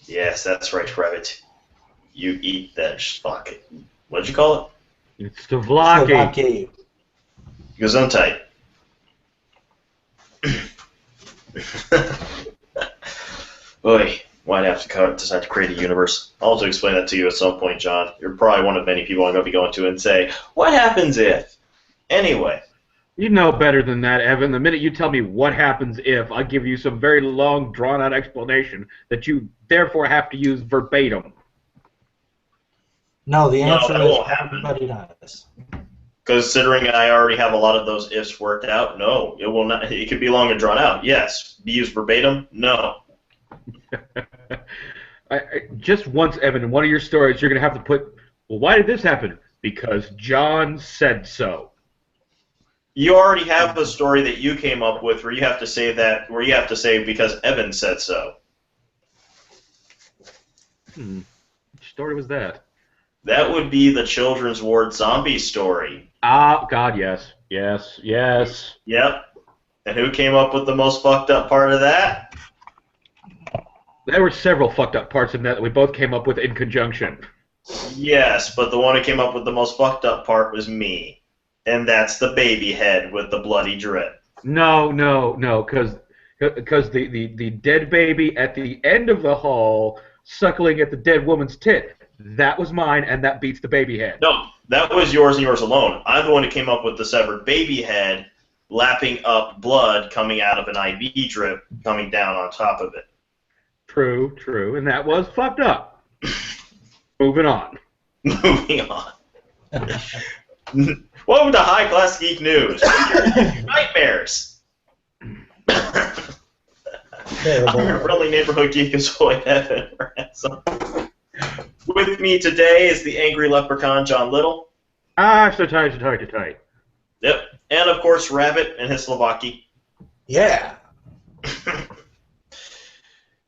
Yes, that's right, Rabbit. You eat that fuck. What'd you call It's souvlaki. Slovakia. it? Gesundheit. Boy, why'd I have to decide to create a universe? I'll have to explain that to you at some point, John. You're probably one of many people I'm going to be going to and say, what happens if? Anyway. You know better than that, Evan. The minute you tell me what happens if, I give you some very long, drawn-out explanation that you therefore have to use verbatim. No, the No, answer that is won't happen. everybody does. Considering I already have a lot of those ifs worked out, no, it will not. It could be long and drawn out. Yes. Be used verbatim? No. Just once, Evan, in one of your stories, you're going to have to put, well, why did this happen? Because John said so. You already have a story that you came up with where you have to say because Evan said so. Which story was that? That would be the children's ward zombie story. Ah, God, yes. Yes, yes. Yep. And who came up with the most fucked up part of that? There were several fucked up parts in that we both came up with in conjunction. Yes, but the one who came up with the most fucked up part was me. And that's the baby head with the bloody drip. No, because the dead baby at the end of the hall suckling at the dead woman's tit. That was mine, and that beats the baby head. No, that was yours and yours alone. I'm the one who came up with the severed baby head lapping up blood coming out of an IV drip coming down on top of it. True, and that was fucked up. Moving on. Moving on. Welcome to High Class Geek News. Nightmares. I'm your friendly neighborhood geekazoid, Evan Ransom. With me today is the angry leprechaun, John Little. So tight. Yep. And, of course, Rabbit and his Slovaki. Yeah.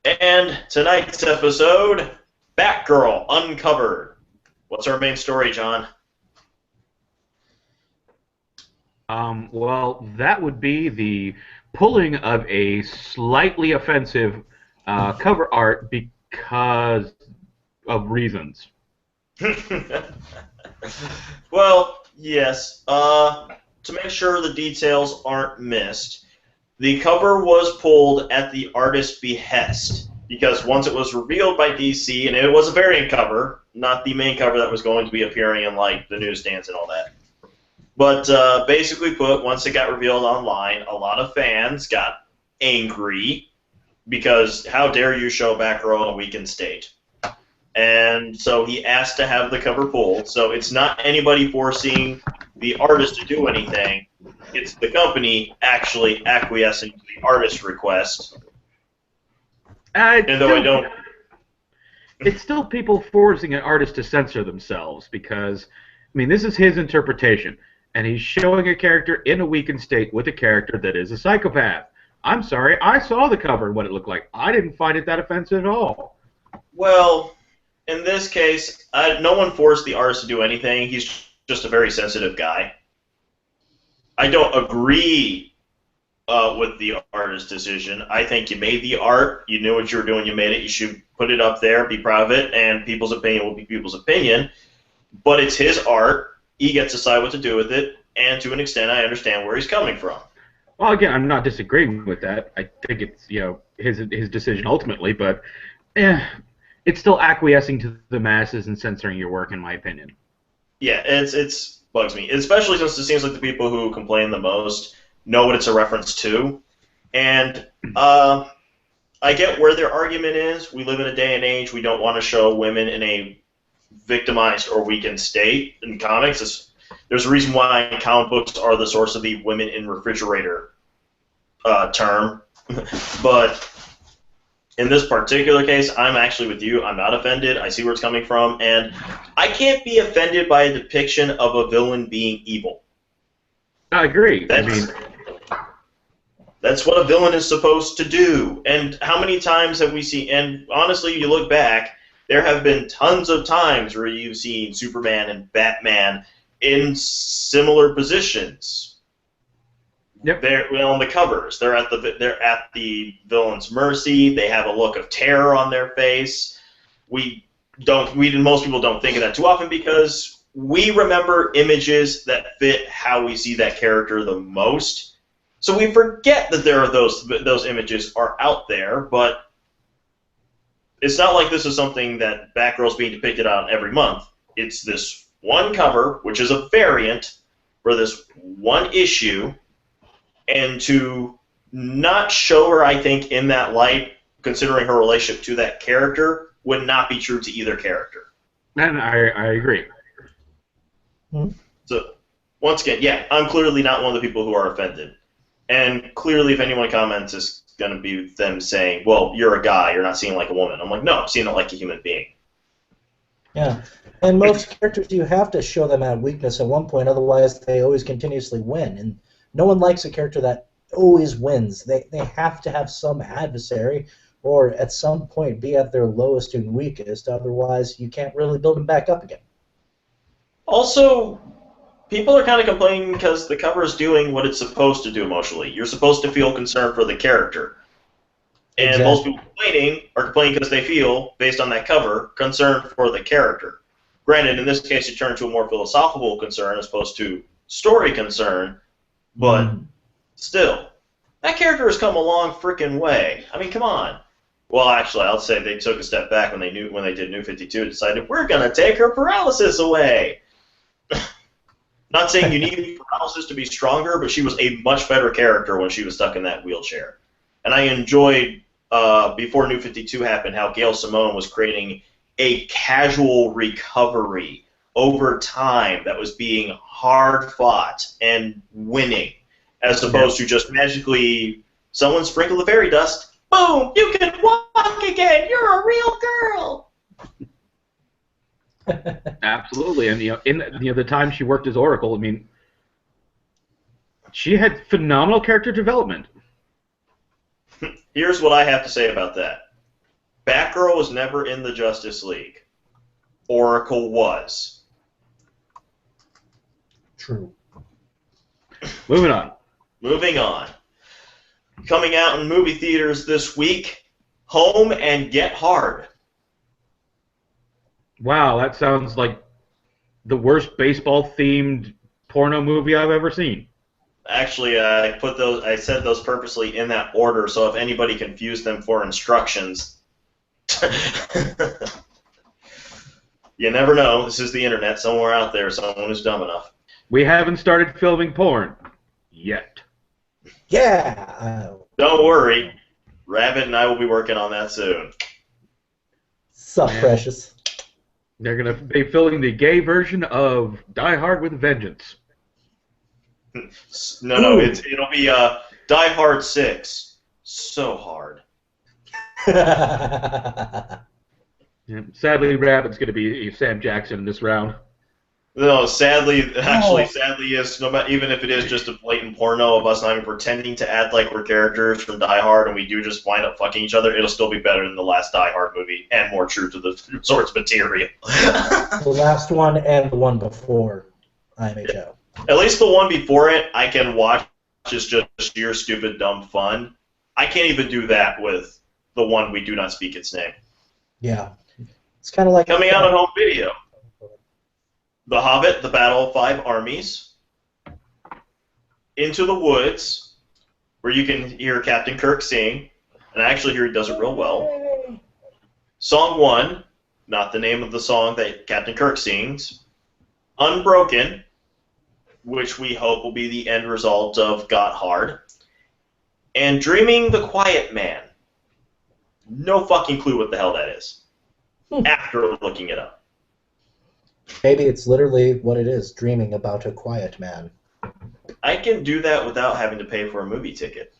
And tonight's episode, Batgirl Uncovered. What's our main story, John? Well, that would be the pulling of a slightly offensive cover art because of reasons. Well, yes. To make sure the details aren't missed, the cover was pulled at the artist's behest because once it was revealed by DC, and it was a variant cover, not the main cover that was going to be appearing in like the newsstands and all that. But basically put, once it got revealed online, a lot of fans got angry because how dare you show Batgirl in a weakened state? And so he asked to have the cover pulled. So it's not anybody forcing the artist to do anything. It's the company actually acquiescing to the artist's request. It's still people forcing an artist to censor themselves because, I mean, this is his interpretation. And he's showing a character in a weakened state with a character that is a psychopath. I'm sorry, I saw the cover and what it looked like. I didn't find it that offensive at all. Well, in this case, no one forced the artist to do anything. He's just a very sensitive guy. I don't agree with the artist's decision. I think you made the art, you knew what you were doing, you made it, you should put it up there, be proud of it, and people's opinion will be people's opinion. But it's his art. He gets to decide what to do with it, and to an extent, I understand where he's coming from. Well, again, I'm not disagreeing with that. I think it's his decision ultimately, but it's still acquiescing to the masses and censoring your work, in my opinion. Yeah, it's bugs me, especially since it seems like the people who complain the most know what it's a reference to, and I get where their argument is. We live in a day and age we don't want to show women in a victimized or weakened state in comics. There's a reason why comic books are the source of the women in refrigerator term. But in this particular case, I'm actually with you. I'm not offended. I see where it's coming from. And I can't be offended by a depiction of a villain being evil. I agree. That's what a villain is supposed to do. And how many times have we seen, and honestly, you look back, there have been tons of times where you've seen Superman and Batman in similar positions. Yep. They're on the covers. They're at the villain's mercy. They have a look of terror on their face. Most people don't think of that too often because we remember images that fit how we see that character the most. So we forget that there are those images are out there, but it's not like this is something that Batgirl's being depicted on every month. It's this one cover, which is a variant for this one issue, and to not show her, I think, in that light, considering her relationship to that character, would not be true to either character. And I agree. So, once again, yeah, I'm clearly not one of the people who are offended. And clearly, if anyone comments, it's going to be them saying, well, you're a guy, you're not seeing it like a woman. I'm like, no, I'm seeing it like a human being. Yeah, and most characters, you have to show them at weakness at one point, otherwise they always continuously win. And no one likes a character that always wins. They have to have some adversary, or at some point be at their lowest and weakest, otherwise you can't really build them back up again. Also, people are kind of complaining because the cover is doing what it's supposed to do emotionally. You're supposed to feel concern for the character. And Exactly. most people are complaining because they feel, based on that cover, concern for the character. Granted, in this case, it turned to a more philosophical concern as opposed to story concern, but still, that character has come a long freaking way. I mean, come on. Well, actually, I'll say they took a step back when they did New 52, decided we're gonna take her paralysis away. Not saying you need paralysis to be stronger, but she was a much better character when she was stuck in that wheelchair. And I enjoyed, before New 52 happened, how Gail Simone was creating a casual recovery over time that was being hard fought and winning, as opposed to just magically someone sprinkle the fairy dust, boom, you can walk again, you're a real girl. Absolutely, and in the time she worked as Oracle, I mean, she had phenomenal character development. Here's what I have to say about that. Batgirl was never in the Justice League. Oracle was. True. Moving on. Moving on. Coming out in movie theaters this week, Home and Get Hard. Wow, that sounds like the worst baseball-themed porno movie I've ever seen. Actually, I said those purposely in that order, so if anybody confused them for instructions, you never know. This is the internet. Somewhere out there, someone is dumb enough. We haven't started filming porn yet. Yeah. Don't worry, Rabbit and I will be working on that soon. Sup, Precious. They're gonna be filming the gay version of Die Hard with a Vengeance. No, it'll be Die Hard 6. So hard. Yeah, sadly, Rabbit's gonna be Sam Jackson in this round. No, sadly is no matter, even if it is just a blatant porno of us not even pretending to act like we're characters from Die Hard and we do just wind up fucking each other, it'll still be better than the last Die Hard movie and more true to the source material. The last one and the one before IMHO. At least the one before it, I can watch is just sheer stupid dumb fun. I can't even do that with the one we do not speak its name. Yeah. It's kind of like Coming out on home video. The Hobbit, The Battle of Five Armies, Into the Woods, where you can hear Captain Kirk sing, and I actually hear he does it real well. Song 1, not the name of the song that Captain Kirk sings. Unbroken, which we hope will be the end result of Got Hard. And Dreaming the Quiet Man. No fucking clue what the hell that is. After looking it up. Maybe it's literally what it is, dreaming about a quiet man. I can do that without having to pay for a movie ticket.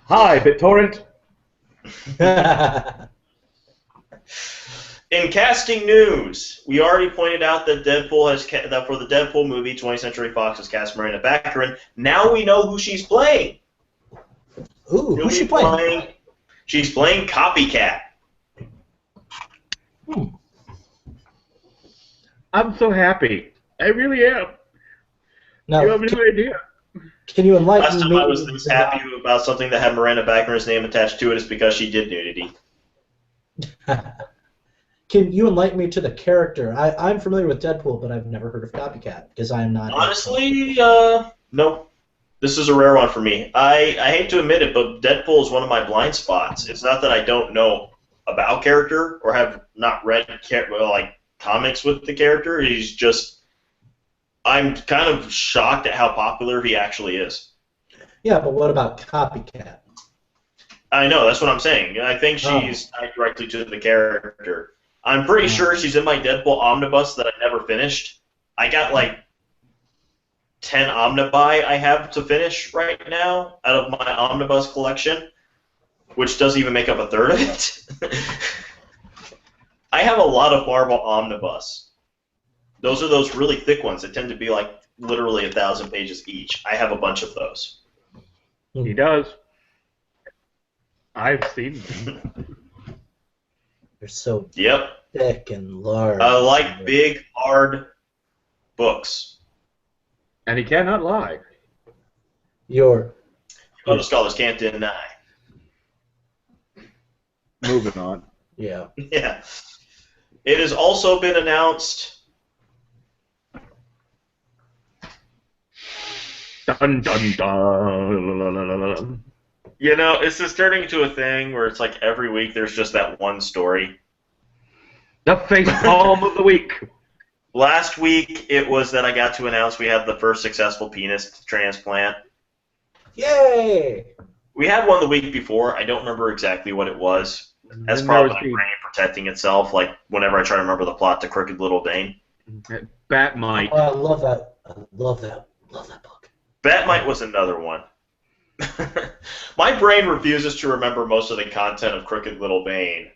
Hi, BitTorrent. In casting news, we already pointed out that that for the Deadpool movie, 20th Century Fox has cast Marina Baccarin. Now we know who she's playing. Ooh, who's she playing? She's playing Copycat. I'm so happy. I really am. Now, You have no idea. Can you enlighten Last time me? I was this happy about something that had Miranda Bachner's name attached to it is because she did nudity. Can you enlighten me to the character? I'm familiar with Deadpool, but I've never heard of Copycat because I'm not. Honestly, no. This is a rare one for me. I hate to admit it, but Deadpool is one of my blind spots. It's not that I don't know about character or have not read comics with the character. He's just, I'm kind of shocked at how popular he actually is. Yeah, but what about Copycat? I know, that's what I'm saying. I think she's tied directly to the character. I'm pretty sure she's in my Deadpool omnibus that I never finished. I got like 10 omnibuy I have to finish right now out of my omnibus collection, which doesn't even make up a third of it. I have a lot of Marvel omnibus. Those are those really thick ones that tend to be like literally 1,000 pages each. I have a bunch of those. He does. I've seen them. They're so Yep. thick and large. I like big, hard books. And he cannot lie. Other scholars can't deny. Moving on. Yeah. Yeah. It has also been announced. Dun dun dun. You know, this is turning into a thing where it's like every week there's just that one story. The face palm of the week. Last week it was that I got to announce we had the first successful penis transplant. Yay! We had one the week before. I don't remember exactly what it was. That's probably my brain protecting itself, like whenever I try to remember the plot to Crooked Little Bane. Batmite. Oh, I love that. I love that book. Batmite was another one. My brain refuses to remember most of the content of Crooked Little Bane.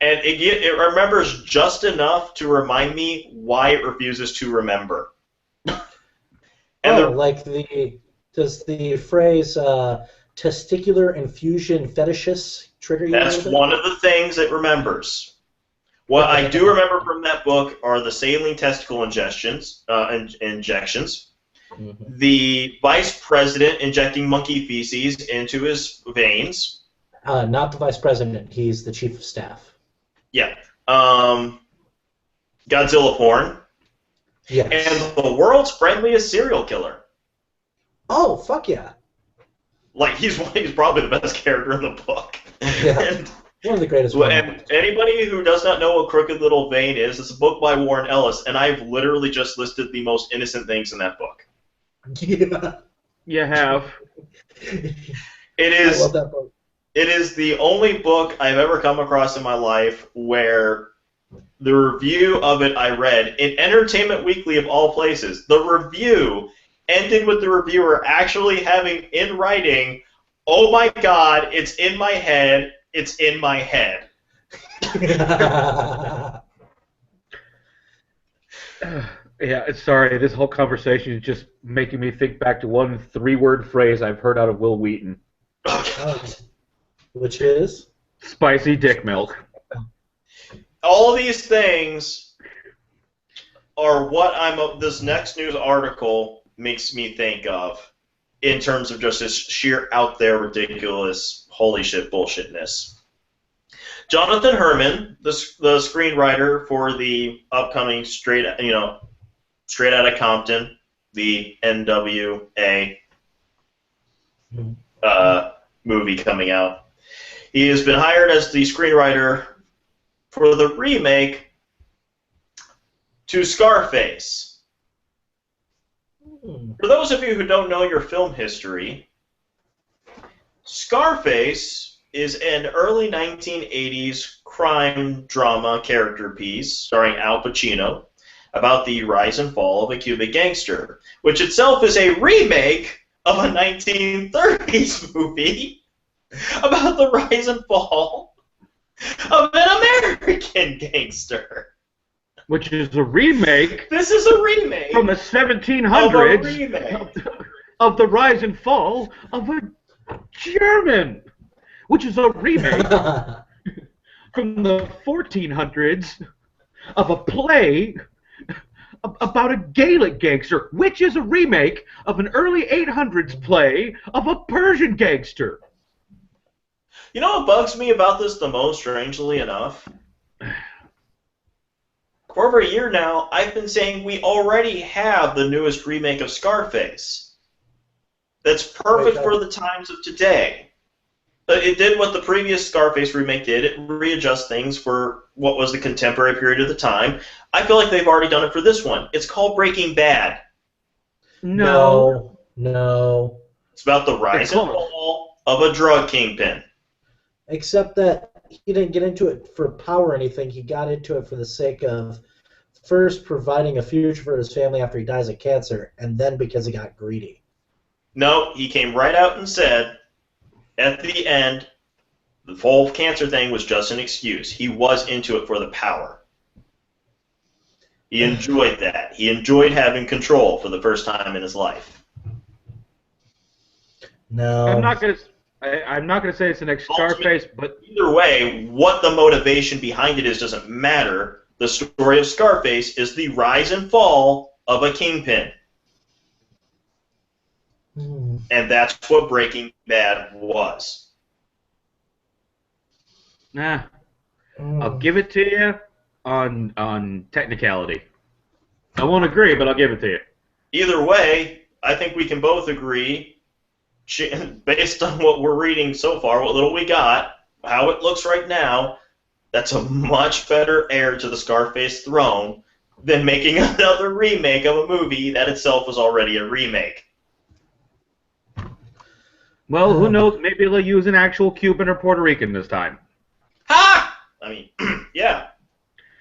And it remembers just enough to remind me why it refuses to remember. Does the phrase testicular infusion fetishes trigger you? That's one of the things it remembers. What I do remember from that book are the saline testicle injections. Mm-hmm. The vice president injecting monkey feces into his veins. Not the vice president. He's the chief of staff. Yeah. Godzilla porn. Yes. And the world's friendliest serial killer. Oh, fuck yeah. Like, he's probably the best character in the book. Yeah. And, one of the greatest. And anybody who does not know what Crooked Little Bane is, it's a book by Warren Ellis, and I've literally just listed the most innocent things in that book. Yeah. You have. It is. I love that book. It is the only book I've ever come across in my life where the review of it I read in Entertainment Weekly of all places. The review ended with the reviewer actually having in writing, "Oh my God, it's in my head. It's in my head." Yeah, sorry, this whole conversation is just making me think back to one 3-word phrase I've heard out of Will Wheaton. Which is? Spicy dick milk. All these things are what this next news article makes me think of in terms of just this sheer out there ridiculous holy shit bullshitness. Jonathan Herman, the screenwriter for the upcoming Straight Outta Compton, the NWA movie coming out. He has been hired as the screenwriter for the remake to Scarface. For those of you who don't know your film history, Scarface is an early 1980s crime drama character piece starring Al Pacino about the rise and fall of a Cuban gangster, which itself is a remake of a 1930s movie about the rise and fall of an American gangster. Which is a remake. This is a remake from the 1700s of the rise and fall of a German, which is a remake from the 1400s of a play about a Gaelic gangster, which is a remake of an early 800s play of a Persian gangster. You know what bugs me about this the most, strangely enough? For over a year now, I've been saying we already have the newest remake of Scarface. That's perfect for the times of today. It did what the previous Scarface remake did. It readjusts things for what was the contemporary period of the time. I feel like they've already done it for this one. It's called Breaking Bad. No. It's about the rise and fall of a drug kingpin. Except that he didn't get into it for power or anything. He got into it for the sake of first providing a future for his family after he dies of cancer, and then because he got greedy. No, he came right out and said, at the end, the whole cancer thing was just an excuse. He was into it for the power. He enjoyed that. He enjoyed having control for the first time in his life. No. I'm not gonna say it's the next Scarface, but either way, what the motivation behind it is doesn't matter. The story of Scarface is the rise and fall of a kingpin. And that's what Breaking Bad was. I'll give it to you on technicality. I won't agree, but I'll give it to you. Either way, I think we can both agree, based on what we're reading so far, what little we got, how it looks right now, that's a much better heir to the Scarface throne than making another remake of a movie that itself was already a remake. Well, who knows? Maybe they'll use an actual Cuban or Puerto Rican this time. Ha! I mean, yeah.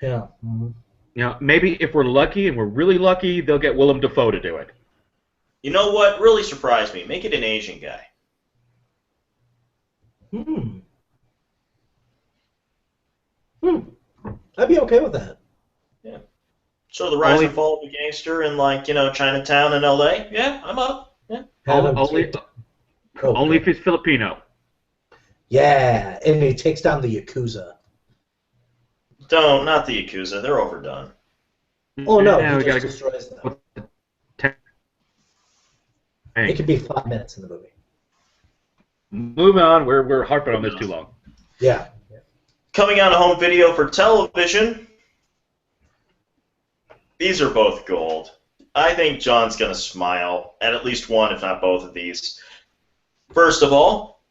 Yeah. You know, maybe if we're lucky, and we're really lucky, they'll get Willem Dafoe to do it. You know what really surprised me? Make it an Asian guy. I'd be okay with that. Yeah. So the rise and fall of a gangster in, like, Chinatown in L.A.? Yeah, I'm up. Yeah. Only if he's Filipino. Yeah, and he takes down the Yakuza. Not the Yakuza. They're overdone. Oh, no, Yeah, he just destroys them. It could be 5 minutes in the movie. Move on. We're harping on this too long. Yeah. Coming out of home video for television, these are both gold. I think John's going to smile at least one, if not both of these. First of all,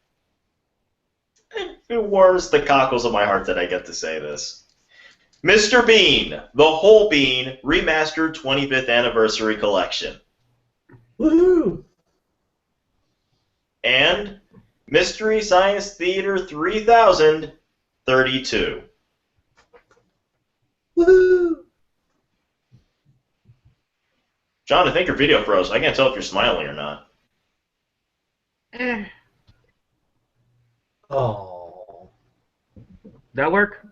it warms the cockles of my heart that I get to say this. Mr. Bean, the Whole Bean Remastered 25th Anniversary Collection. Woohoo! And Mystery Science Theater 3032. Woohoo! John, I think your video froze. I can't tell if you're smiling or not. Oh. That work?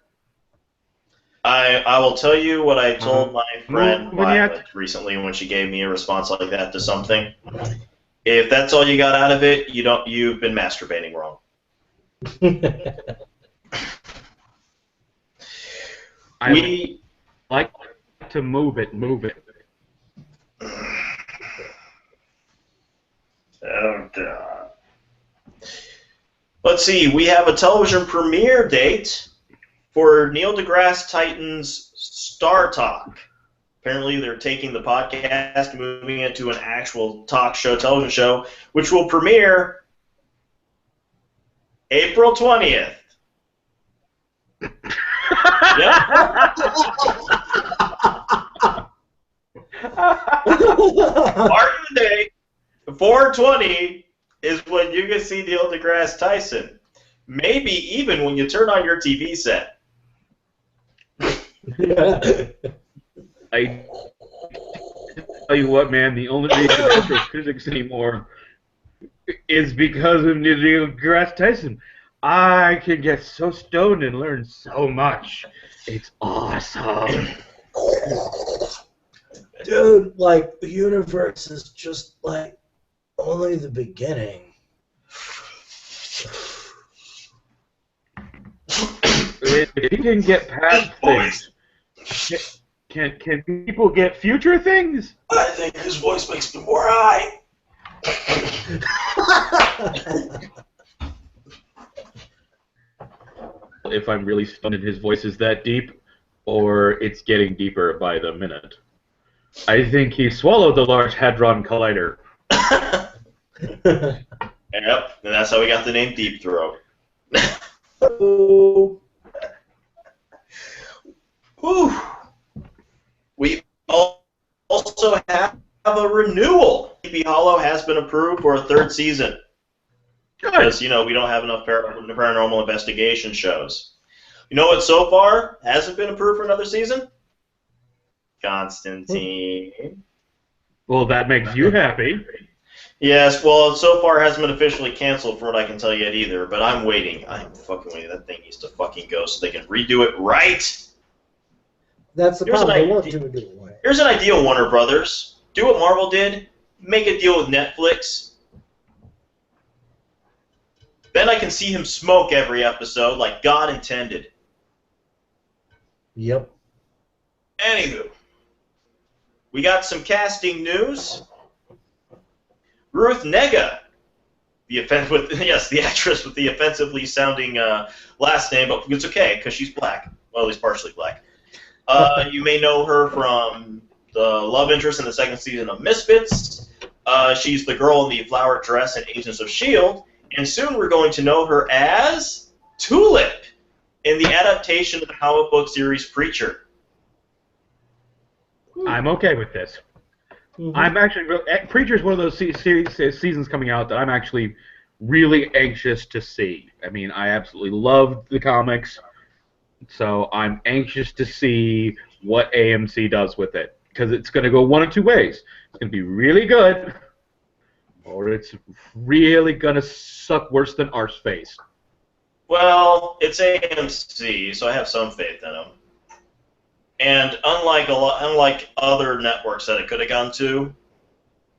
I will tell you what I told my friend Violet recently when she gave me a response like that to something. If that's all you got out of it, you've been masturbating wrong. I like to move it. Oh, God. Let's see. We have a television premiere date for Neil deGrasse Tyson's Star Talk. Apparently, they're taking the podcast and moving it to an actual talk show, television show, which will premiere April 20th. Yep. Mark the date. 4/20 is when you can see Neil deGrasse Tyson. Maybe even when you turn on your TV set. I tell you what, man, the only reason astrophysics anymore is because of Neil deGrasse Tyson. I can get so stoned and learn so much. It's awesome. Dude, like, the universe is just, like, only the beginning. If you can get past things, Can people get future things? I think his voice makes me more high. If I'm really stunned and his voice is that deep, or it's getting deeper by the minute. I think he swallowed the Large Hadron Collider. Yep, and that's how we got the name Deep Throat. Oh. Whew. We also have a renewal. Sleepy Hollow has been approved for a third season. Because, we don't have enough paranormal investigation shows. You know what so far hasn't been approved for another season? Constantine. Well, that makes you happy. Yes, well, so far it hasn't been officially canceled from what I can tell yet either, but I'm waiting. I'm fucking waiting. That thing needs to fucking go so they can redo it right. That's the problem. They won't do it right. Here's an idea, Warner Brothers. Do what Marvel did. Make a deal with Netflix. Then I can see him smoke every episode like God intended. Yep. Anywho, we got some casting news. Ruth Negga, the actress with the offensively sounding last name, but it's okay because she's black. Well, at least partially black. You may know her from the love interest in the second season of Misfits. She's the girl in the flower dress in Agents of S.H.I.E.L.D., and soon we're going to know her as Tulip in the adaptation of the comic book series Preacher. I'm okay with this. Mm-hmm. I'm actually Preacher's one of those seasons coming out that I'm actually really anxious to see. I mean, I absolutely love the comics, so I'm anxious to see what AMC does with it, because it's going to go one of two ways. It's going to be really good, or it's really going to suck worse than Arseface. Well, it's AMC, so I have some faith in them. And unlike other networks that it could have gone to,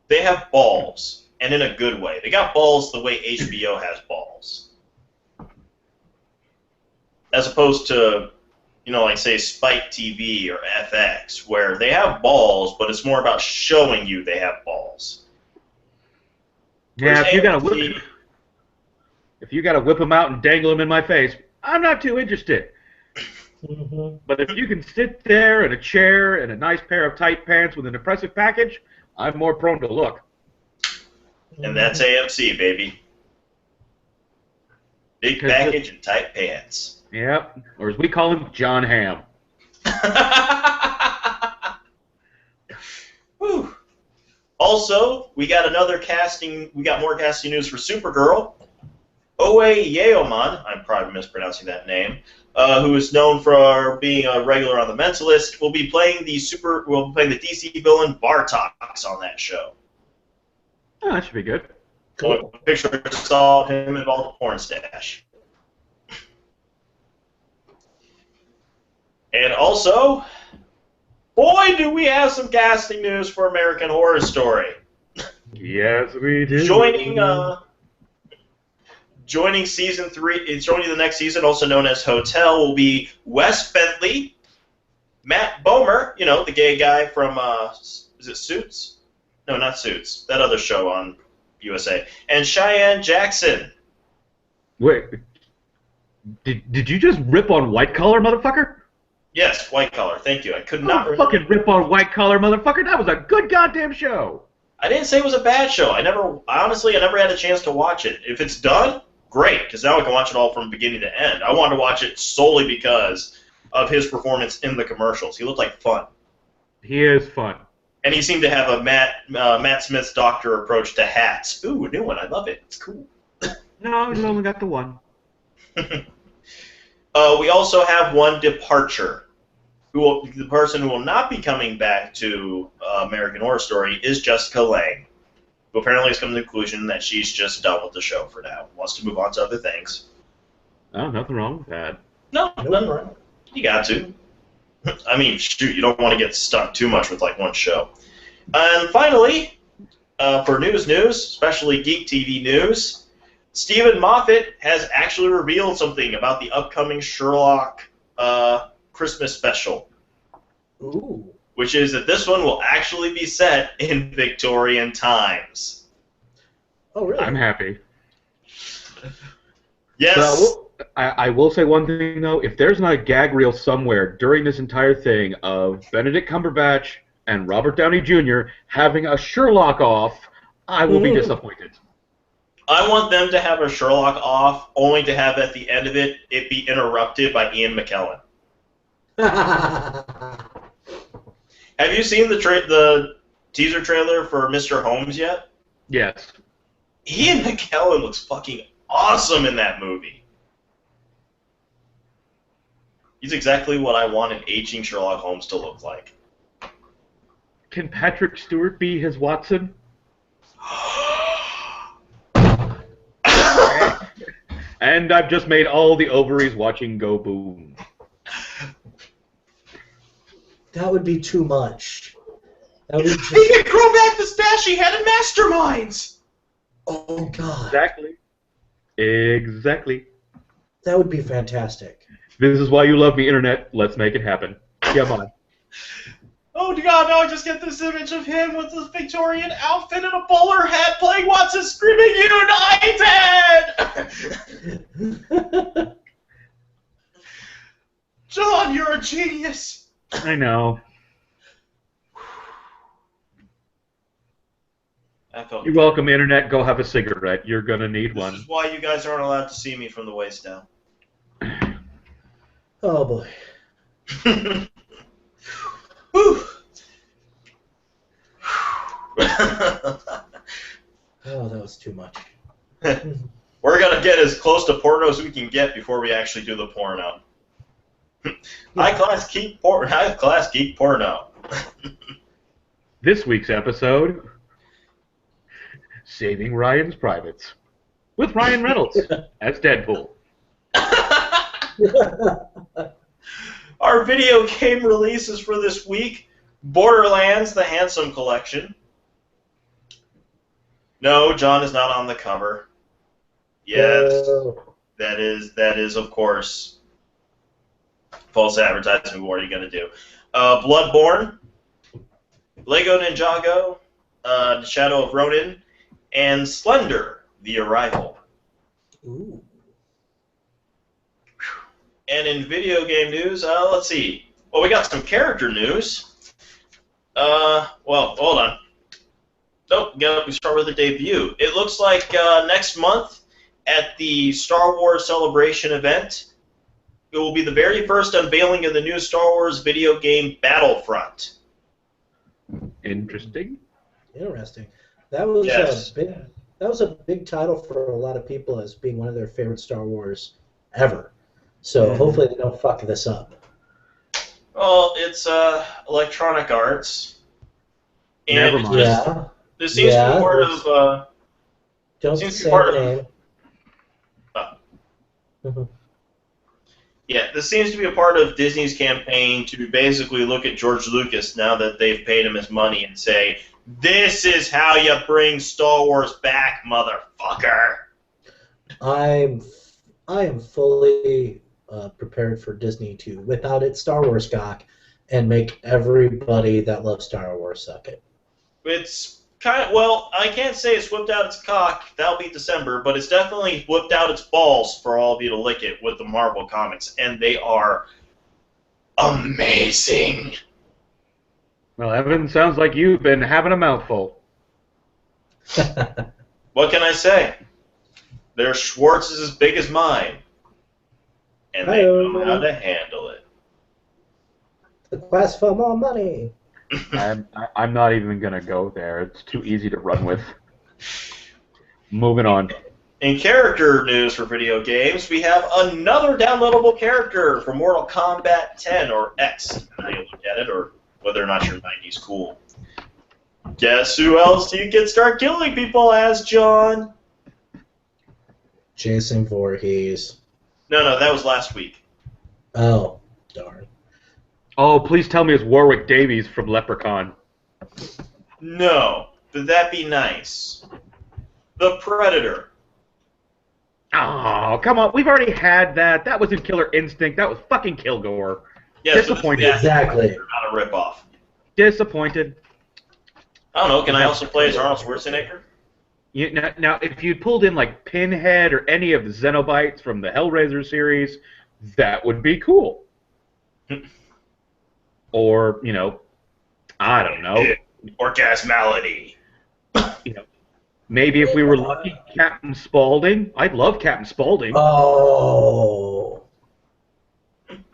they have balls, and in a good way. They got balls the way HBO has balls. As opposed to, like, say, Spike TV or FX, where they have balls, but it's more about showing you they have balls. Yeah, if you gotta whip them out and dangle them in my face, I'm not too interested. Mm-hmm. But if you can sit there in a chair and a nice pair of tight pants with an impressive package, I'm more prone to look. And that's AMC, baby. Big package and tight pants. Yep. Or as we call him, John Hamm. Whew. Also, we got more casting news for Supergirl. Oe Yeoman, I'm probably mispronouncing that name, who is known for being a regular on The Mentalist, will be playing the DC villain Bartox on that show. Oh, that should be good. Cool. A picture saw him involved in a porn stash. And also, boy, do we have some casting news for American Horror Story. Yes, we do. Joining season 3, joining the next season, also known as Hotel, will be Wes Bentley, Matt Bomer, the gay guy from, is it Suits? No, not Suits. That other show on USA. And Cheyenne Jackson. Wait, did you just rip on White Collar, motherfucker? Yes, White Collar. Thank you. I could not fucking rip on White Collar, motherfucker. That was a good goddamn show. I didn't say it was a bad show. I never had a chance to watch it. If it's done, great, because now I can watch it all from beginning to end. I wanted to watch it solely because of his performance in the commercials. He looked like fun. He is fun. And he seemed to have a Matt Smith's Doctor approach to hats. Ooh, a new one. I love it. It's cool. No, he's only got the one. We also have one departure. The person who will not be coming back to American Horror Story is Jessica Lange, who apparently has come to the conclusion that she's just done with the show for now. Wants to move on to other things. Oh, nothing wrong with that. No, nothing wrong. You got to. I mean, shoot, you don't want to get stuck too much with, one show. And finally, for news, especially Geek TV news, Stephen Moffat has actually revealed something about the upcoming Sherlock Christmas special. Ooh. Which is that this one will actually be set in Victorian times. Oh, really? I'm happy. Yes. But I will say one thing, though. If there's not a gag reel somewhere during this entire thing of Benedict Cumberbatch and Robert Downey Jr. having a Sherlock off, I will be disappointed. I want them to have a Sherlock off, only to have at the end of it be interrupted by Ian McKellen. Have you seen the teaser trailer for Mr. Holmes yet? Yes. Ian McKellen looks fucking awesome in that movie. He's exactly what I want an aging Sherlock Holmes to look like. Can Patrick Stewart be his Watson? And I've just made all the ovaries watching go boom. That would be too much. That would be just... He could grow back the stash he had in Masterminds! Oh, God. Exactly. That would be fantastic. This is why you love me, Internet. Let's make it happen. Come on. Oh, God, now I just get this image of him with this Victorian outfit and a bowler hat playing Watson screaming, United! John, you're a genius! I know. You're welcome, Internet. Go have a cigarette. You're going to need one. This is why you guys aren't allowed to see me from the waist down. Oh, boy. Whew. Oh, that was too much. We're going to get as close to porno as we can get before we actually do the porno. High Class Geek porno. This week's episode, Saving Ryan's Privates, with Ryan Reynolds as Deadpool. Our video game releases for this week: Borderlands: The Handsome Collection. No, John is not on the cover. Yes, that is of course false advertising. What are you gonna do? Bloodborne, Lego Ninjago, The Shadow of Ronin, and Slender: The Arrival. Ooh. And in video game news, let's see. Well, we got some character news. Well, hold on. Nope, we start with a debut. It looks like next month at the Star Wars Celebration event, it will be the very first unveiling of the new Star Wars video game Battlefront. Interesting. Interesting. That was Yes. a big title for a lot of people as being one of their favorite Star Wars ever. So hopefully they don't fuck this up. Well, it's Electronic Arts. And Never mind. Yeah. This seems to be part of... Don't seems to say be part the of... name. Yeah, this seems to be a part of Disney's campaign to basically look at George Lucas now that they've paid him his money and say, this is how you bring Star Wars back, motherfucker. I am fully prepared for Disney to whip out its Star Wars cock and make everybody that loves Star Wars suck it. It's kind of, well, I can't say it's whipped out its cock, that'll be December, but it's definitely whipped out its balls for all of you to lick it with the Marvel comics, and they are amazing. Well, Evan, sounds like you've been having a mouthful. What can I say? Their Schwartz is as big as mine, and they know how to handle it. The quest for more money. I'm not even going to go there. It's too easy to run with. Moving on. In character news for video games, we have another downloadable character for Mortal Kombat 10, or X, depending on how you look at it, or whether or not your 90s cool. Guess who else you can start killing people as, John? Jason Voorhees. No, that was last week. Oh, darn. Oh, please tell me it's Warwick Davies from Leprechaun. No, but that'd be nice. The Predator. Oh, come on. We've already had that. That was in Killer Instinct. That was fucking Kilgore. Yes, Disappointed. Exactly. Not a ripoff. Disappointed. I don't know. Can I also play as Arnold Schwarzenegger? Now, if you pulled in like Pinhead or any of the Xenobites from the Hellraiser series, that would be cool. Or, I don't know. Orgasmality. Maybe if we were lucky, Captain Spaulding. I'd love Captain Spaulding. Oh,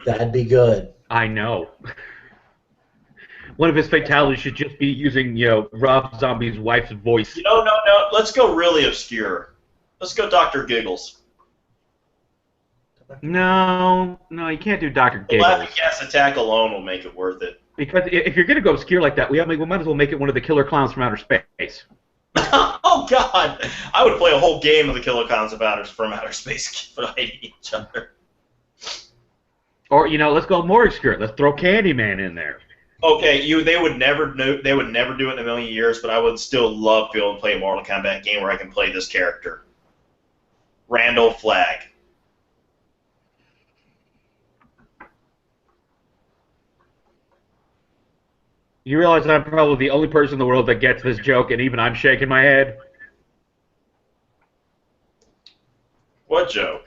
that'd be good. I know. One of his fatalities should just be using, Rob Zombie's wife's voice. No. Let's go really obscure. Let's go Dr. Giggles. No, you can't do Dr. The Giggles. Laughing Gas Attack alone will make it worth it. Because if you're going to go obscure like that, we might as well make it one of the killer clowns from outer space. Oh, God. I would play a whole game of the killer clowns from outer space fighting each other. Or, let's go more obscure. Let's throw Candyman in there. Okay, they would never do it in a million years, but I would still love to be able to play a Mortal Kombat game where I can play this character. Randall Flagg. You realize that I'm probably the only person in the world that gets this joke, and even I'm shaking my head? What joke?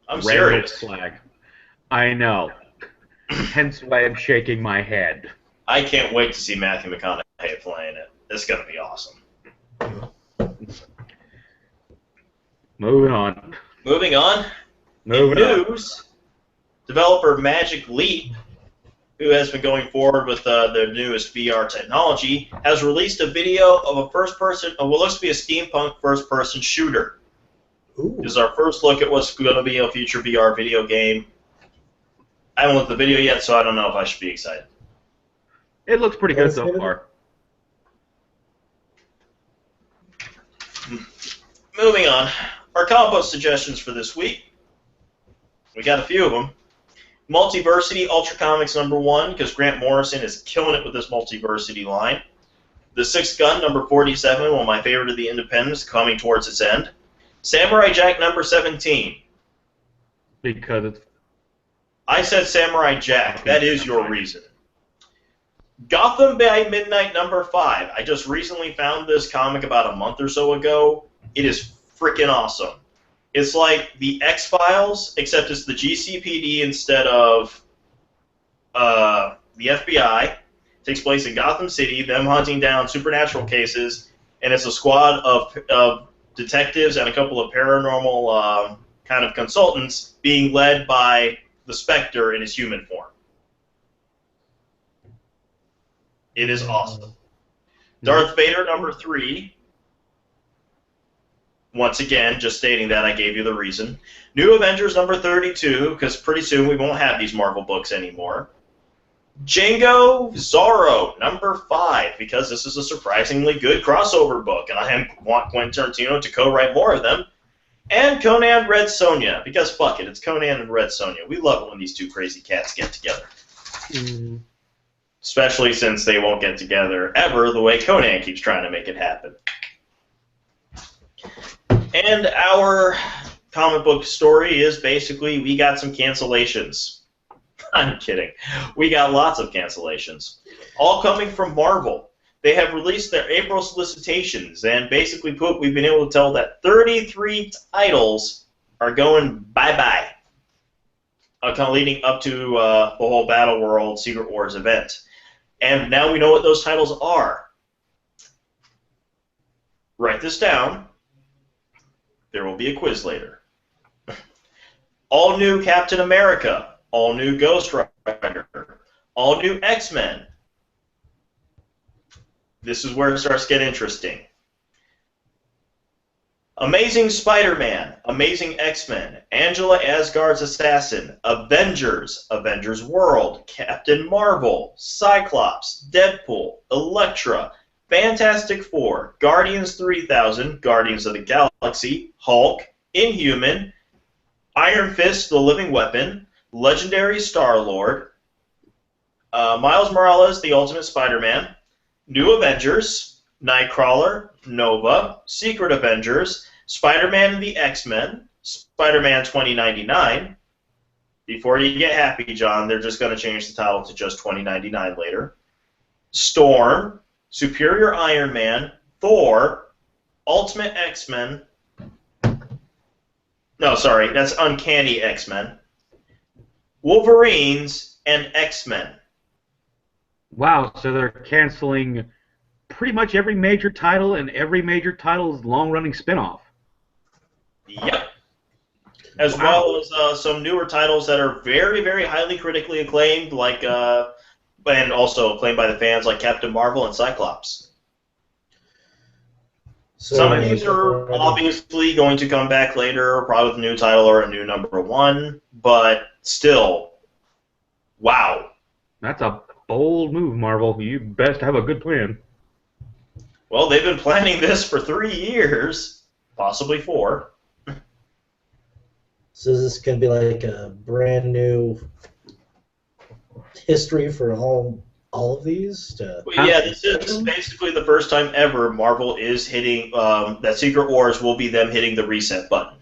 I'm Randall serious. Flagg. I know. Hence why I'm shaking my head. I can't wait to see Matthew McConaughey playing it. It's going to be awesome. Moving on. Moving on. Moving In on. news, developer Magic Leap, who has been going forward with their newest VR technology, has released a video of a first-person, what looks to be a steampunk first-person shooter. Ooh. This is our first look at what's going to be a future VR video game. I haven't looked at the video yet, so I don't know if I should be excited. It looks pretty good so far. Moving on, our combo suggestions for this week. We got a few of them. Multiversity Ultra Comics #1, because Grant Morrison is killing it with this Multiversity line. The Sixth Gun #47, one of my favorite of the Independents, coming towards its end. Samurai Jack #17. Because it's... I said Samurai Jack. That is your reason. Gotham by Midnight #5. I just recently found this comic about a month or so ago. It is freaking awesome. It's like the X-Files, except it's the GCPD instead of the FBI. It takes place in Gotham City, them hunting down supernatural cases, and it's a squad of detectives and a couple of paranormal kind of consultants being led by the Spectre in his human form. It is awesome. Darth Vader #3. Once again, just stating that I gave you the reason. New Avengers #32, because pretty soon we won't have these Marvel books anymore. Django Zorro #5, because this is a surprisingly good crossover book, and I want Quentin Tarantino to co-write more of them. And Conan Red Sonja, because fuck it, it's Conan and Red Sonja. We love it when these two crazy cats get together. Mm. Especially since they won't get together ever the way Conan keeps trying to make it happen. And our comic book story is basically we got some cancellations. I'm kidding. We got lots of cancellations. All coming from Marvel. They have released their April solicitations, and basically put, we've been able to tell that 33 titles are going bye-bye. Kind of leading up to the whole Battle World Secret Wars event. And now we know what those titles are. Write this down. There will be a quiz later. All new Captain America. All new Ghost Rider. All new X-Men. This is where it starts to get interesting. Amazing Spider-Man, Amazing X-Men, Angela Asgard's Assassin, Avengers, Avengers World, Captain Marvel, Cyclops, Deadpool, Elektra, Fantastic Four, Guardians 3000, Guardians of the Galaxy, Hulk, Inhuman, Iron Fist, The Living Weapon, Legendary Star-Lord, Miles Morales, The Ultimate Spider-Man, New Avengers, Nightcrawler, Nova, Secret Avengers, Spider-Man and the X-Men, Spider-Man 2099, before you get happy, John, they're just going to change the title to just $20.99 later. Storm, Superior Iron Man, Thor, Ultimate X-Men. No, sorry, that's Uncanny X-Men. Wolverines, and X-Men. Wow, so they're canceling pretty much every major title and every major title's long-running spinoff. Yep. As well as some newer titles that are very, very highly critically acclaimed, like and also acclaimed by the fans, like Captain Marvel and Cyclops. So Some of these are obviously going to come back later, probably with a new title or a new #1, but still, wow. That's a bold move, Marvel. You best have a good plan. Well, they've been planning this for 3 years, possibly 4. So is this going to be like a brand new history for all of these? Yeah, this is basically the first time ever Marvel is hitting that Secret Wars will be them hitting the reset button.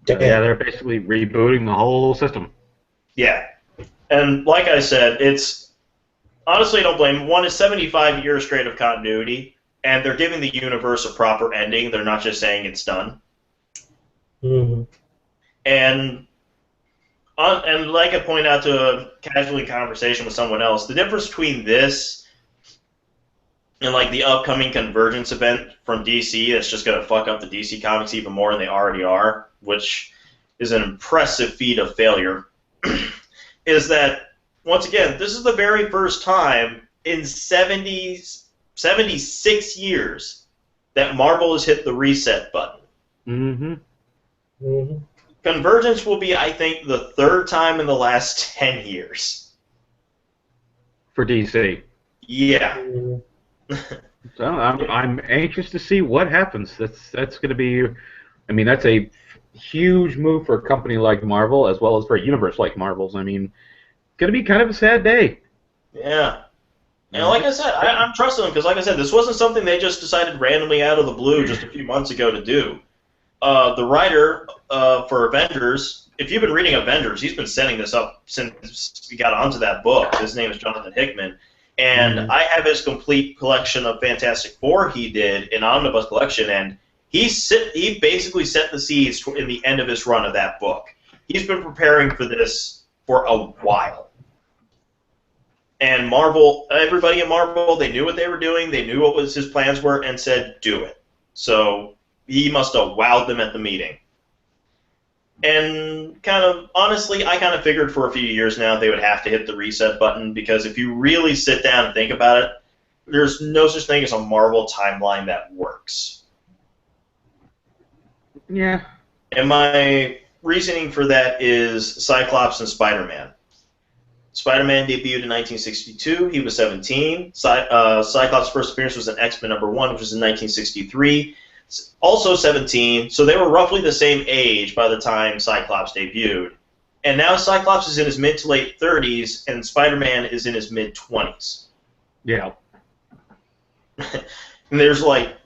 Damn. Yeah, they're basically rebooting the whole system. Yeah, and like I said, it's honestly I don't blame them. One is 75 years straight of continuity, and they're giving the universe a proper ending. They're not just saying it's done. Mm-hmm. And like I pointed out to a casual conversation with someone else, the difference between this and like the upcoming Convergence event from DC that's just going to fuck up the DC comics even more than they already are, which is an impressive feat of failure, is that, once again, this is the very first time in 76 years that Marvel has hit the reset button. Mm-hmm. Mm-hmm. Convergence will be, I think, the 3rd time in the last 10 years. For DC. Yeah. Mm-hmm. So I'm anxious to see what happens. That's going to be, I mean, that's a huge move for a company like Marvel as well as for a universe like Marvel's. I mean, it's going to be kind of a sad day. Yeah. And like I said, I'm trusting them because, like I said, this wasn't something they just decided randomly out of the blue just a few months ago to do. The writer for Avengers, if you've been reading Avengers, he's been setting this up since we got onto that book. His name is Jonathan Hickman. And I have his complete collection of Fantastic Four he did in Omnibus Collection, and he basically set the seeds in the end of his run of that book. He's been preparing for this for a while. And Marvel, everybody at Marvel, they knew what they were doing, they knew what his plans were, and said, do it. So he must have wowed them at the meeting. And kind of, honestly, I kind of figured for a few years now they would have to hit the reset button, because if you really sit down and think about it, there's no such thing as a Marvel timeline that works. Yeah. And my reasoning for that is Cyclops and Spider-Man. Spider-Man debuted in 1962. He was 17. Cyclops' first appearance was in X-Men #1, which was in 1963. Also 17, so they were roughly the same age by the time Cyclops debuted. And now Cyclops is in his mid to late 30s, and Spider-Man is in his mid 20s. Yeah. And there's like,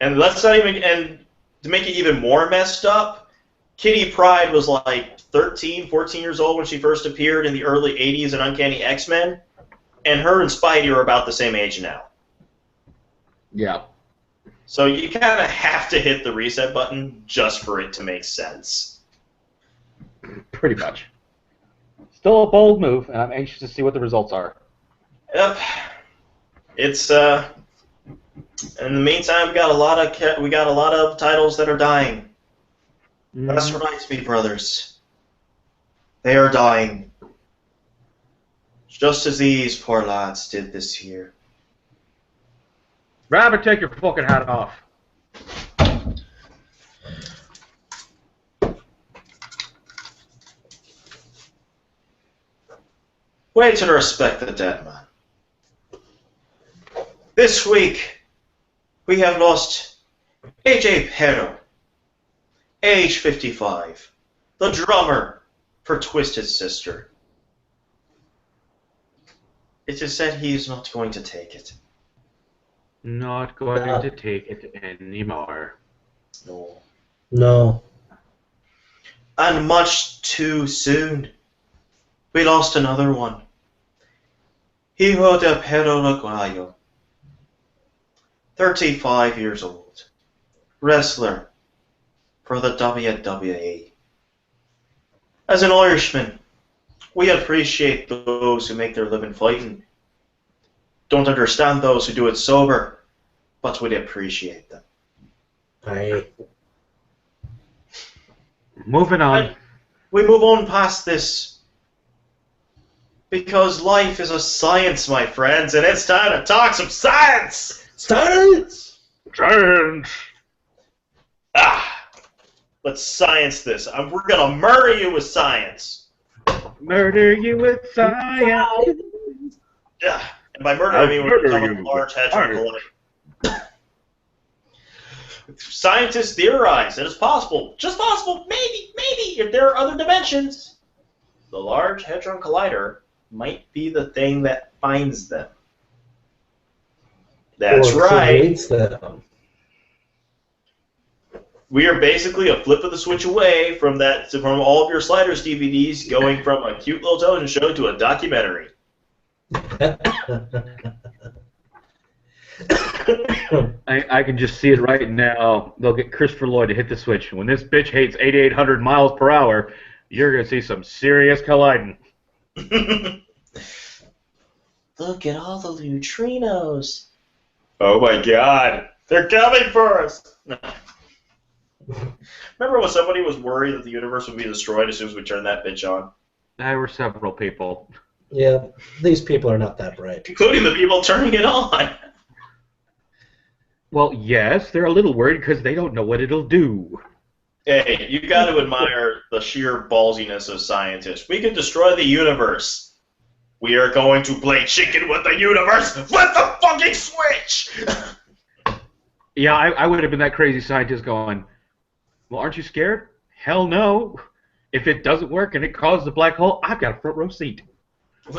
and let's not even, and to make it even more messed up, Kitty Pryde was like 13, 14 years old when she first appeared in the early 80s in Uncanny X-Men, and her and Spidey are about the same age now. Yeah. So you kind of have to hit the reset button just for it to make sense. Pretty much. Still a bold move, and I'm anxious to see what the results are. Yep. It's in the meantime, we got a lot of titles that are dying. That's right, Speed Brothers. They are dying. Just as these poor lads did this year. Rabbit, take your fucking hat off. Way to respect the dead man. This week, we have lost AJ Pero, age 55, the drummer for Twisted Sister. It is said he is not going to take it. Not going to take it anymore. No. No. And much too soon. We lost another one. Hijo de Pedro Laguayo. 35 years old. Wrestler for the WWE. As an Irishman, we appreciate those who make their living fighting. Don't understand those who do it sober, but we appreciate them. Moving on. And we move on past this because life is a science, my friends, and it's time to talk some science! Science! Science! Let's science this. We're gonna murder you with science. Murder you with science. Yeah. And by murder, I mean we're talking about large hadron collider. Scientists theorize that it's possible, just possible, maybe, if there are other dimensions, the Large Hadron Collider might be the thing that finds them. That's right. Creates them. We are basically a flip of the switch away from all of your Sliders DVDs going from a cute little television show to a documentary. I can just see it right now. They'll get Christopher Lloyd to hit the switch. When this bitch hates 8,800 miles per hour, you're going to see some serious colliding. Look at all the neutrinos. Oh my god. They're coming for us. Remember when somebody was worried that the universe would be destroyed as soon as we turned that bitch on? There were several people. Yeah, these people are not that bright. Including the people turning it on. Well, yes, they're a little worried because they don't know what it'll do. Hey, you got to admire the sheer ballsiness of scientists. We could destroy the universe. We are going to play chicken with the universe. Flip the fucking switch! Yeah, I would have been that crazy scientist going, well, aren't you scared? Hell no. If it doesn't work and it causes a black hole, I've got a front row seat.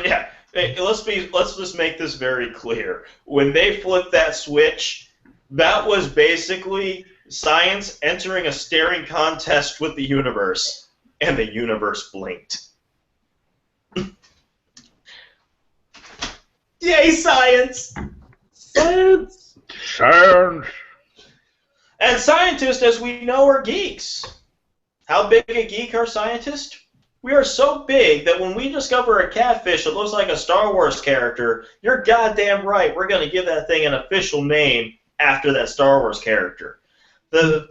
Yeah, hey, let's just make this very clear. When they flipped that switch, that was basically science entering a staring contest with the universe, and the universe blinked. Yay, science! Science! Science! And scientists, as we know, are geeks. How big a geek are scientists? We are so big that when we discover a catfish that looks like a Star Wars character, you're goddamn right, we're going to give that thing an official name after that Star Wars character. The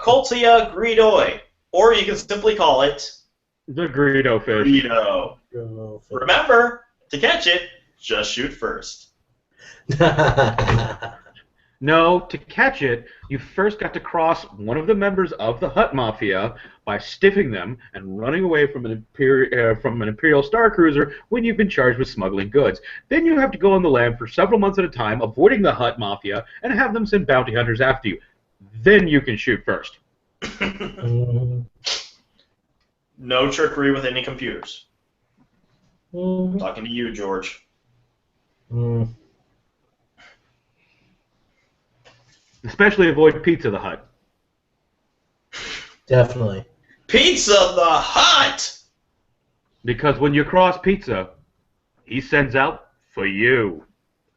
Coltia gridoi, or you can simply call it the Greedo fish. Greedo. Remember, to catch it, just shoot first. No, to catch it, you first got to cross one of the members of the Hutt Mafia by stiffing them and running away from an Imperial Star Cruiser when you've been charged with smuggling goods. Then you have to go on the lam for several months at a time, avoiding the Hutt Mafia, and have them send bounty hunters after you. Then you can shoot first. No trickery with any computers. Talking to you, George. Especially avoid Pizza the Hut. Definitely. Pizza the Hut! Because when you cross Pizza, he sends out for you.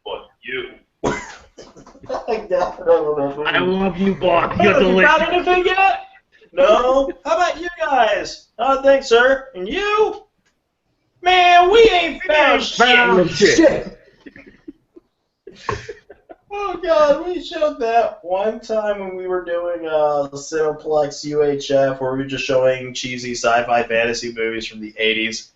For you. I love you, Bach. You're You got delicious. anything yet? No? How about you guys? Nothing, sir. And you? Man, we ain't found shit. Oh god, we showed that one time when we were doing Cineplex UHF, where we were just showing cheesy sci-fi fantasy movies from the 80s.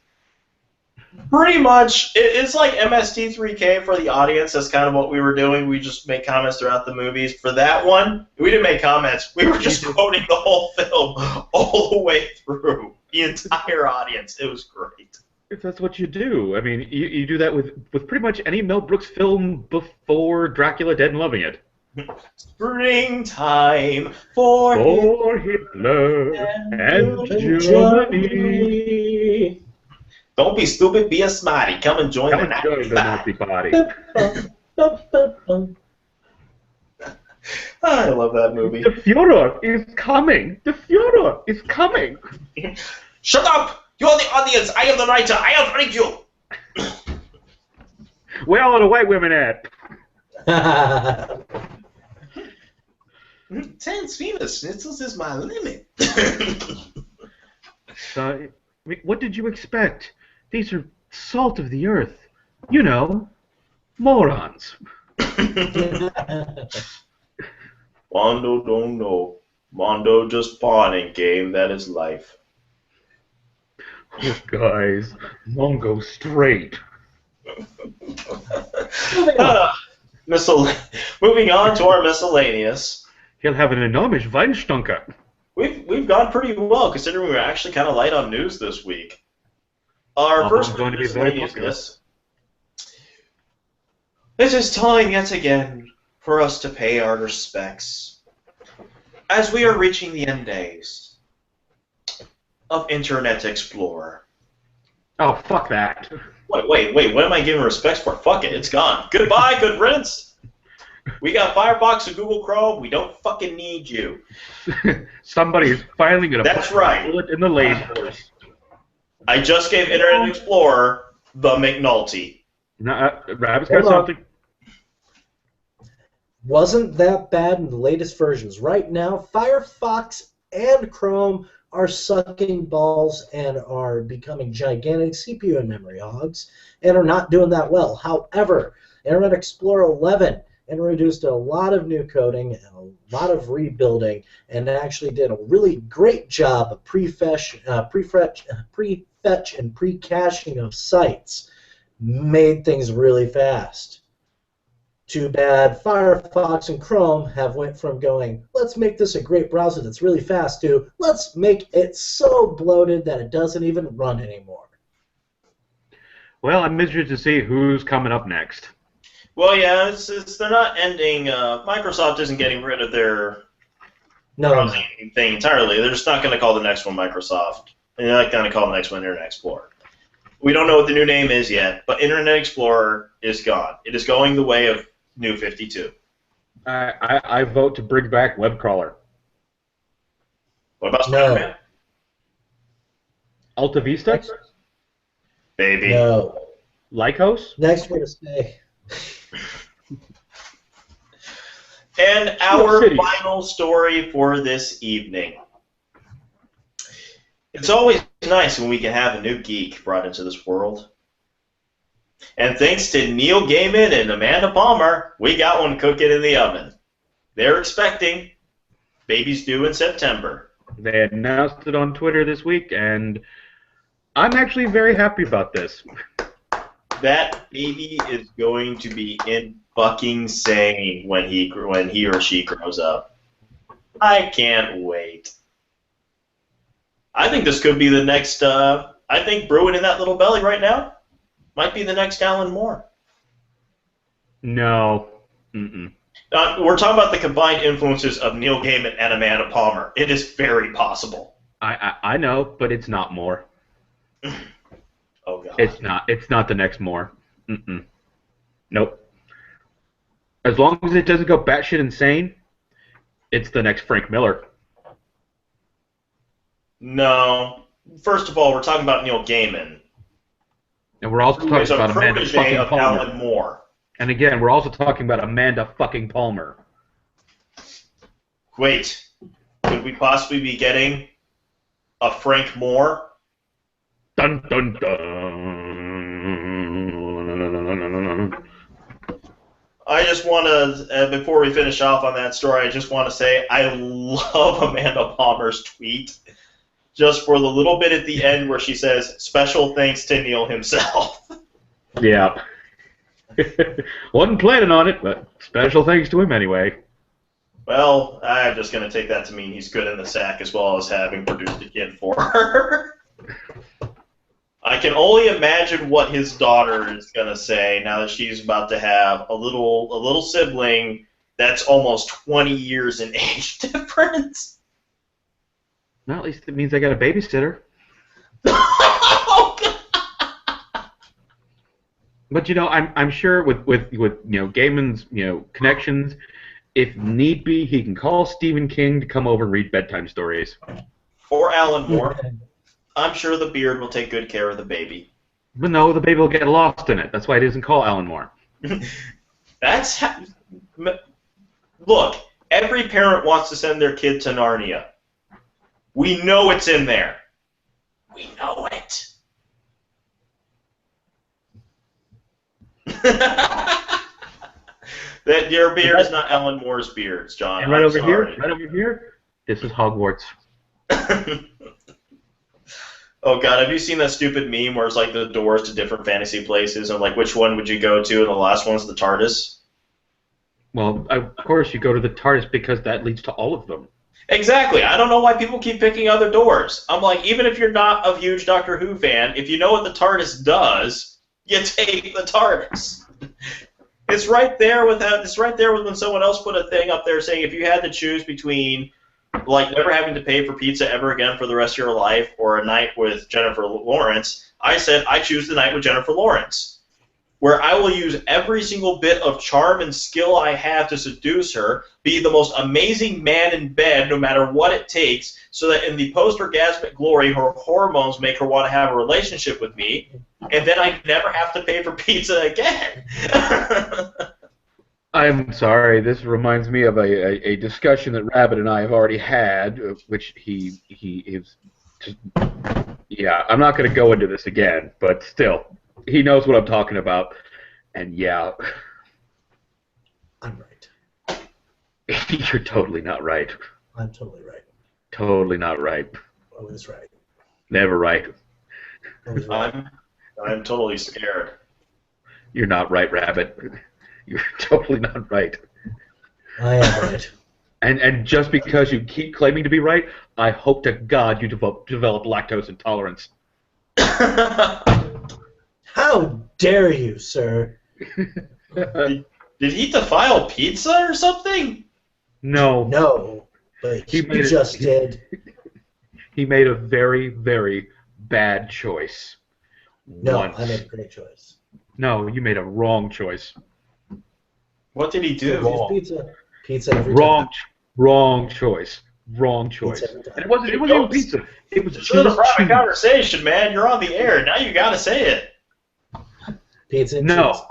Pretty much, it's like MST3K for the audience. That's kind of what we were doing. We just make comments throughout the movies. For that one, we didn't make comments. We were just quoting the whole film all the way through. The entire audience. It was great. If that's what you do. I mean, you do that with pretty much any Mel Brooks film before Dracula Dead and Loving It. Springtime for Hitler and Germany. Don't be stupid, be a smarty. Come and join Come the and join the Nazi party. I love that movie. The Führer is coming. The Führer is coming. Shut up! You're the audience. I am the writer. I have read you. Where are the white women at? 10 Venus schnitzels is my limit. What did you expect? These are salt of the earth. You know, morons. Mondo don't know. Mondo just pawning game. That is life. Oh, guys, Mongo straight. Moving on to our miscellaneous. He'll have an enormous Weinstunker. We've gone pretty well considering we were actually kind of light on news this week. Our first going to be very miscellaneous. It is time yet again for us to pay our respects as we are reaching the end days of Internet Explorer. Oh, fuck that. Wait, what am I giving respects for? Fuck it, it's gone. Goodbye, good riddance. We got Firefox and Google Chrome. We don't fucking need you. Somebody is finally going to put a bullet in the lazy horse. I just gave Internet Explorer the McNulty. Rabbit's got something. Wasn't that bad in the latest versions. Right now, Firefox and Chrome are sucking balls and are becoming gigantic CPU and memory hogs and are not doing that well. However, Internet Explorer 11 introduced a lot of new coding and a lot of rebuilding and actually did a really great job of prefetch and pre-caching of sites. Made things really fast. Too bad Firefox and Chrome have went from going, let's make this a great browser that's really fast, to let's make it so bloated that it doesn't even run anymore. Well, I'm interested to see who's coming up next. Well, yeah, they're not ending. Microsoft isn't getting rid of their browsing thing entirely. They're just not going to call the next one Microsoft. They're not going to call the next one Internet Explorer. We don't know what the new name is yet, but Internet Explorer is gone. It is going the way of New 52. I vote to bring back web crawler. What about Spider-Man? Alta Vista? Baby. No. Lycos? Next we're to stay. And our final story for this evening. It's always nice when we can have a new geek brought into this world. And thanks to Neil Gaiman and Amanda Palmer, we got one cooking in the oven. They're expecting babies due in September. They announced it on Twitter this week, and I'm actually very happy about this. That baby is going to be in fucking sane when he or she grows up. I can't wait. I think this could be the next. I think brewing in that little belly right now might be the next Alan Moore. No. We're talking about the combined influences of Neil Gaiman and Amanda Palmer. It is very possible. I know, but it's not Moore. Oh god. It's not. It's not the next Moore. Nope. As long as it doesn't go batshit insane, it's the next Frank Miller. No. First of all, we're talking about Neil Gaiman. And we're also talking about Amanda fucking of Palmer. Alan Moore. And again, we're also talking about Amanda fucking Palmer. Wait. Could we possibly be getting a Frank Moore? Dun dun dun. I just want to, before we finish off on that story, I just want to say I love Amanda Palmer's tweet. Just for the little bit at the end where she says, special thanks to Neil himself. Yeah. Wasn't planning on it, but special thanks to him anyway. Well, I'm just going to take that to mean he's good in the sack as well as having produced a kid for her. I can only imagine what his daughter is going to say now that she's about to have a little sibling that's almost 20 years in age difference. Well, at least it means I got a babysitter. Oh, God. But I'm sure with Gaiman's connections If need be, he can call Stephen King to come over and read bedtime stories. Or Alan Moore. I'm sure the beard will take good care of the baby. But no, the baby will get lost in it. That's why it doesn't call Alan Moore. Look, every parent wants to send their kid to Narnia. We know it's in there. We know it. That your beard is not Alan Moore's beards, John. And right over here, this is Hogwarts. Oh God, have you seen that stupid meme where it's like the doors to different fantasy places and like which one would you go to, and the last one's the TARDIS? Well, of course you go to the TARDIS because that leads to all of them. Exactly. I don't know why people keep picking other doors. I'm like, even if you're not a huge Doctor Who fan, if you know what the TARDIS does, you take the TARDIS. It's right there with when someone else put a thing up there saying if you had to choose between like never having to pay for pizza ever again for the rest of your life or a night with Jennifer Lawrence, I said I choose the night with Jennifer Lawrence, where I will use every single bit of charm and skill I have to seduce her, be the most amazing man in bed no matter what it takes, so that in the post-orgasmic glory her hormones make her want to have a relationship with me, and then I never have to pay for pizza again. I'm sorry, this reminds me of a discussion that Rabbit and I have already had, which he is just... Yeah, I'm not going to go into this again, but still, he knows what I'm talking about, and yeah. I'm right. You're totally not right. I'm totally right. Totally not right. Always right. Never right. Always right. I'm totally scared. You're not right, Rabbit. You're totally not right. I am right. And just because you keep claiming to be right, I hope to God you develop lactose intolerance. How dare you, sir? Did he defile pizza or something? No. No, but he just did. He made a very, very bad choice. No, Once. I made a great choice. No, you made a wrong choice. What did he do? Pizza every wrong, time. Wrong choice. Wrong choice. And it wasn't even pizza. It was It's a private cheese. conversation, man. You're on the air. Now you gotta say it. Pizza and No. cheese.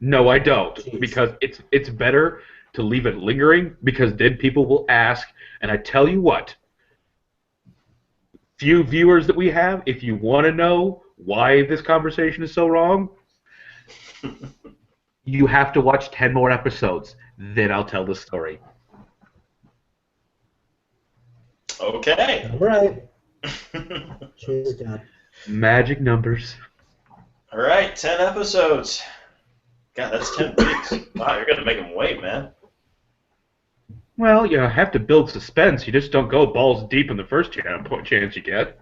No, I don't. Cheese. Because it's better to leave it lingering, because then people will ask, and I tell you what, few viewers that we have, if you want to know why this conversation is so wrong, you have to watch 10 more episodes. Then I'll tell the story. Okay. All right. Cheese God. Magic numbers. All right, 10 episodes. God, that's 10 weeks. Wow, you're gonna make them wait, man. Well, you have to build suspense. You just don't go balls deep in the first chance you get.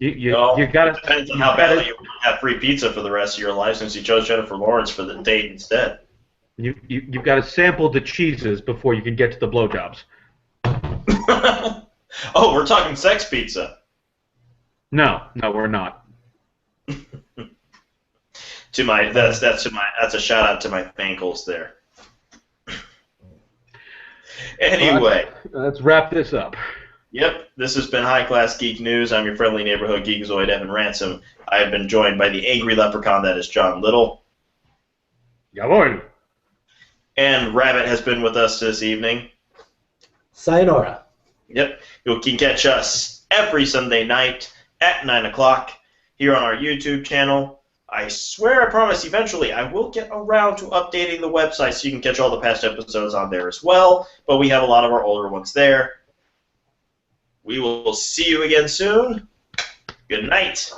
You gotta. Depends on how badly you want to have free pizza for the rest of your life, since you chose Jennifer Lawrence for the date instead. You've got to sample the cheeses before you can get to the blowjobs. Oh, we're talking sex pizza. No, we're not. That's a shout out to my ankles there. Anyway, let's wrap this up. Yep, this has been High Class Geek News. I'm your friendly neighborhood geekazoid, Evan Ransom. I have been joined by the angry leprechaun that is John Little. Jawohl. And Rabbit has been with us this evening. Sayonara. Yep, you can catch us every Sunday night at 9 o'clock here on our YouTube channel. I swear, I promise, eventually I will get around to updating the website so you can catch all the past episodes on there as well, but we have a lot of our older ones there. We will see you again soon. Good night.